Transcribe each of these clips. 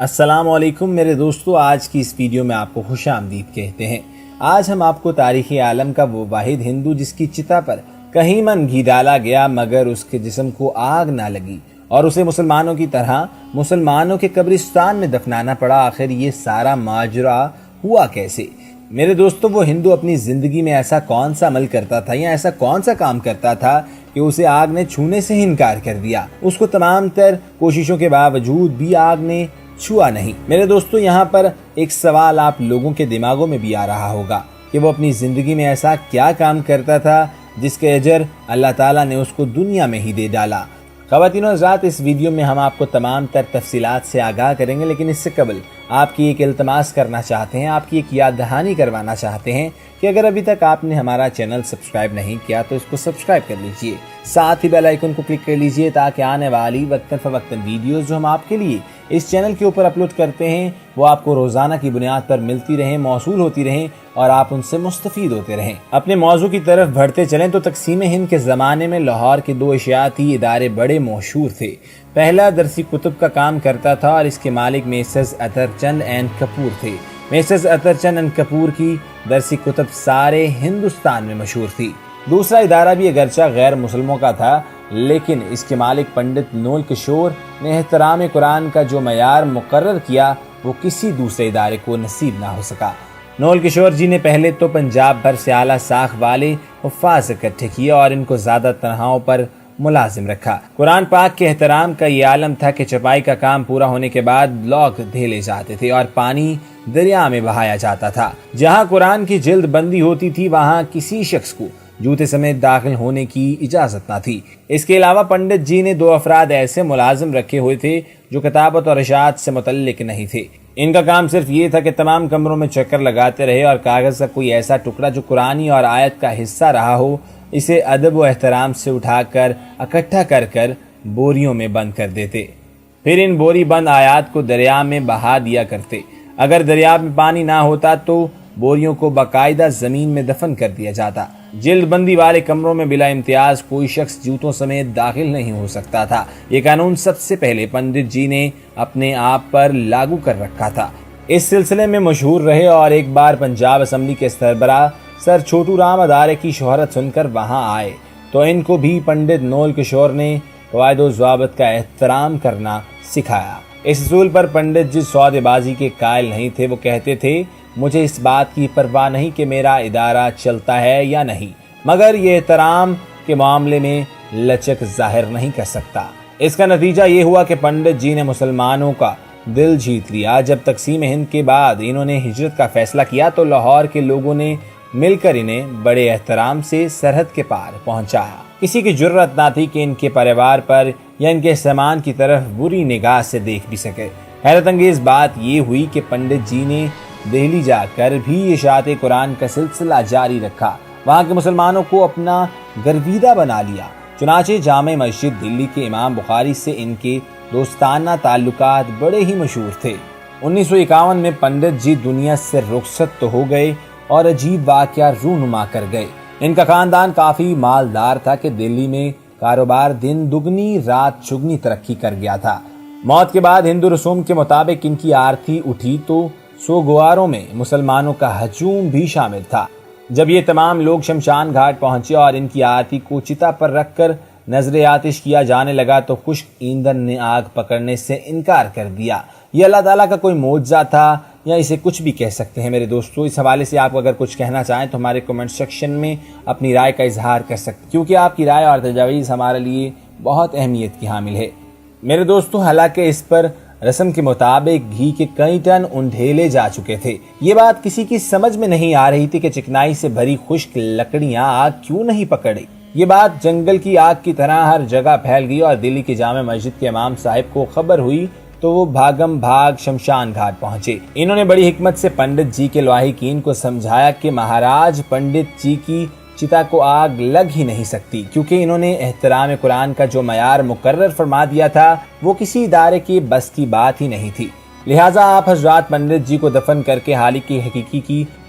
السلام علیکم میرے دوستو، آج کی اس ویڈیو میں آپ کو خوش آمدید کہتے ہیں۔ آج ہم آپ کو تاریخ عالم کا وہ واحد ہندو جس کی چتا پر کہیں من گھی ڈالا گیا مگر اس کے جسم کو آگ نہ لگی اور اسے مسلمانوں کی طرح مسلمانوں کے قبرستان میں دفنانا پڑا، آخر یہ سارا ماجرا ہوا کیسے؟ میرے دوستو، وہ ہندو اپنی زندگی میں ایسا کون سا عمل کرتا تھا یا ایسا کون سا کام کرتا تھا کہ اسے آگ نے چھونے سے انکار کر دیا؟ اس کو تمام تر کوششوں کے باوجود بھی آگ نے چھوا نہیں۔ میرے دوستو، یہاں پر ایک سوال آپ لوگوں کے دماغوں میں بھی آ رہا ہوگا کہ وہ اپنی زندگی میں ایسا کیا کام کرتا تھا جس کے اجر اللہ تعالیٰ نے اس کو دنیا میں ہی دے ڈالا۔ خواتین و حضرات، اس ویڈیو میں ہم آپ کو تمام تر تفصیلات سے آگاہ کریں گے، لیکن اس سے قبل آپ کی ایک التماس کرنا چاہتے ہیں، آپ کی ایک یاد دہانی کروانا چاہتے ہیں کہ اگر ابھی تک آپ نے ہمارا چینل سبسکرائب نہیں کیا تو اس کو سبسکرائب کر لیجئے، ساتھ ہی بیل آئیکن کو کلک کر لیجئے تاکہ آنے والی وقتاً فوقتاً ویڈیوز جو ہم آپ کے لیے اس چینل کے اوپر اپلوڈ کرتے ہیں وہ آپ کو روزانہ کی بنیاد پر ملتی رہیں، موصول ہوتی رہیں اور آپ ان سے مستفید ہوتے رہیں۔ اپنے موضوع کی طرف بڑھتے چلیں تو تقسیم ہند کے زمانے میں لاہور کے دو اشاعتی ادارے بڑے مشہور تھے۔ پہلا درسی کتب کا کام کرتا تھا اور اس کے مالک میسرز اطہر چند اینڈ کپور تھے۔ میسرز اطہر چند اینڈ کپور کی درسی کتب سارے ہندوستان میں مشہور تھی۔ دوسرا ادارہ بھی اگرچہ غیر مسلموں کا تھا لیکن اس کے مالک پنڈت نول کشور نے احترام قرآن کا جو معیار مقرر کیا وہ کسی دوسرے ادارے کو نصیب نہ ہو سکا۔ نول کشور جی نے پہلے تو پنجاب بھر سے اعلیٰ ساکھ والے حفاظ اکٹھے کیے اور ان کو زیادہ تنہاؤں پر ملازم رکھا۔ قرآن پاک کے احترام کا یہ عالم تھا کہ چھپائی کا کام پورا ہونے کے بعد بلاک دھیلے جاتے تھے اور پانی دریا میں بہایا جاتا تھا۔ جہاں قرآن کی جلد بندی ہوتی تھی وہاں کسی شخص کو جوتے سمیت داخل ہونے کی اجازت نہ تھی۔ اس کے علاوہ پنڈت جی نے دو افراد ایسے ملازم رکھے ہوئے تھے جو کتابت اور اشاعت سے متعلق نہیں تھے۔ ان کا کام صرف یہ تھا کہ تمام کمروں میں چکر لگاتے رہے اور کاغذ کا کوئی ایسا ٹکڑا جو قرآنی اور آیت کا حصہ رہا ہو اسے ادب و احترام سے اٹھا کر اکٹھا کر بوریوں میں بند کر دیتے، پھر ان بوری بند آیات کو دریا میں بہا دیا کرتے۔ اگر دریا میں پانی نہ ہوتا تو بوریوں کو باقاعدہ زمین میں دفن کر دیا جاتا۔ جلد بندی والے کمروں میں بلا امتیاز کوئی شخص جوتوں سمیت داخل نہیں ہو سکتا تھا۔ یہ قانون سب سے پہلے پنڈت جی نے اپنے آپ پر لاگو کر رکھا تھا۔ اس سلسلے میں مشہور رہے اور ایک بار پنجاب اسمبلی کے سربراہ سر چھوٹو رام ادارے کی شہرت سن کر وہاں آئے تو ان کو بھی پنڈت نول کشور نے قواعد و ضوابط کا احترام کرنا سکھایا۔ اس اصول پر پنڈت جی سودے بازی کے قائل نہیں تھے۔ وہ کہتے تھے مجھے اس بات کی پرواہ نہیں کہ میرا ادارہ چلتا ہے یا نہیں، مگر یہ احترام کے معاملے میں لچک ظاہر نہیں کر سکتا۔ اس کا نتیجہ یہ ہوا کہ پنڈت جی نے مسلمانوں کا دل جیت لیا۔ جب تقسیم ہند کے بعد انہوں نے ہجرت کا فیصلہ کیا تو لاہور کے لوگوں نے مل کر انہیں بڑے احترام سے سرحد کے پار پہنچایا۔ کسی کی جرت نہ تھی کہ ان کے پریوار پر یا ان کے سامان کی طرف بری نگاہ سے دیکھ بھی سکے۔ حیرت انگیز بات یہ ہوئی کہ پنڈت جی نے دہلی جا کر بھی اشاعت قرآن کا سلسلہ جاری رکھا، وہاں کے مسلمانوں کو اپنا گرویدہ بنا لیا۔ چنانچہ جامع مسجد دلی کے امام بخاری سے ان کے دوستانہ تعلقات بڑے ہی مشہور تھے۔ 1951 میں پنڈت جی دنیا سے رخصت تو ہو گئے اور عجیب واقعہ رونما کر گئے۔ ان کا خاندان کافی مالدار تھا کہ دلی میں کاروبار دن دگنی رات چگنی ترقی کر گیا تھا۔ موت کے بعد ہندو رسوم کے مطابق ان کی آرتی اٹھی تو سوگواروں میں مسلمانوں کا ہجوم بھی شامل تھا۔ جب یہ تمام لوگ شمشان گھاٹ پہنچے اور ان کی آرتی کو چتا پر رکھ کر نظر آتش کیا جانے لگا تو خشک ایندھن نے آگ پکڑنے سے انکار کر دیا۔ یہ اللہ تعالیٰ کا کوئی معجزہ تھا یا اسے کچھ بھی کہہ سکتے ہیں۔ میرے دوستو، اس حوالے سے آپ اگر کچھ کہنا چاہیں تو ہمارے کمنٹ سیکشن میں اپنی رائے کا اظہار کر سکتے ہیں، کیونکہ آپ کی رائے اور تجاویز ہمارے لیے بہت اہمیت کی حامل ہے۔ میرے دوستو، حالانکہ اس پر رسم کے مطابق گھی کے کئی ٹن انڈھیلے جا چکے تھے، یہ بات کسی کی سمجھ میں نہیں آ رہی تھی کہ چکنائی سے بھری خشک لکڑیاں آگ کیوں نہیں پکڑی۔ یہ بات جنگل کی آگ کی طرح ہر جگہ پھیل گئی اور دلی کی جامع مسجد کے امام صاحب کو خبر ہوئی تو وہ بھاگم بھاگ شمشان گھاٹ پہنچے۔ انہوں نے بڑی حکمت سے پنڈت جی کے لاحقین کو سمجھایا کہ مہاراج پنڈت جی کی چتا کو آگ لگ ہی نہیں سکتی، کیونکہ انہوں نے احترام قرآن کا جو معیار مقرر فرما دیا تھا وہ کسی ادارے کی بس کی بات ہی نہیں تھی۔ لہٰذا آپ حضرات پنڈت جی کو دفن کر کے حالق حقیقی کی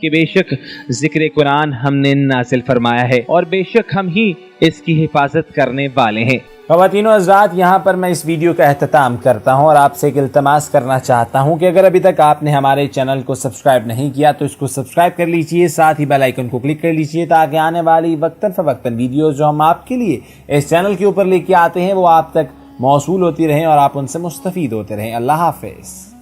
کہ بے شک ذکر قرآن ہم نے نازل فرمایا ہے اور بے شک ہم ہی اس کی حفاظت کرنے والے ہیں۔ خواتین و حضرات، یہاں پر میں اس ویڈیو کا اختتام کرتا ہوں اور آپ سے ایک التماس کرنا چاہتا ہوں کہ اگر ابھی تک آپ نے ہمارے چینل کو سبسکرائب نہیں کیا تو اس کو سبسکرائب کر لیجئے، ساتھ ہی بیل آئیکن کو کلک کر لیجئے تاکہ آنے والی وقتاً فوقتاً ویڈیوز جو ہم آپ کے لیے اس چینل کے اوپر لے کے آتے ہیں وہ آپ تک موصول ہوتی رہیں اور آپ ان سے مستفید ہوتے رہیں۔ اللہ حافظ۔